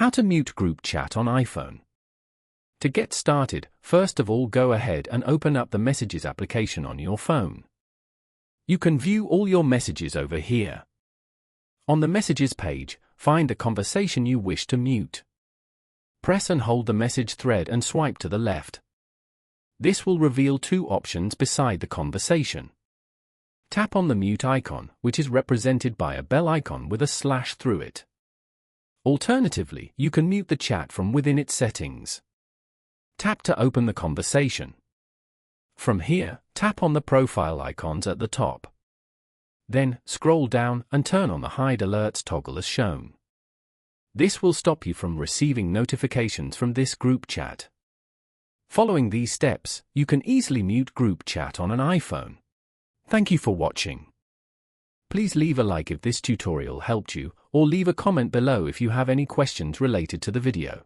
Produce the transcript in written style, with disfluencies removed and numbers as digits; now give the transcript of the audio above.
How to mute group chat on iPhone. To get started, first of all go ahead and open up the Messages application on your phone. You can view all your messages over here. On the Messages page, find the conversation you wish to mute. Press and hold the message thread and swipe to the left. This will reveal two options beside the conversation. Tap on the mute icon, which is represented by a bell icon with a slash through it. Alternatively, you can mute the chat from within its settings. Tap to open the conversation. From here, tap on the profile icons at the top. Then, scroll down and turn on the Hide Alerts toggle as shown. This will stop you from receiving notifications from this group chat. Following these steps, you can easily mute group chat on an iPhone. Thank you for watching. Please leave a like if this tutorial helped you, or leave a comment below if you have any questions related to the video.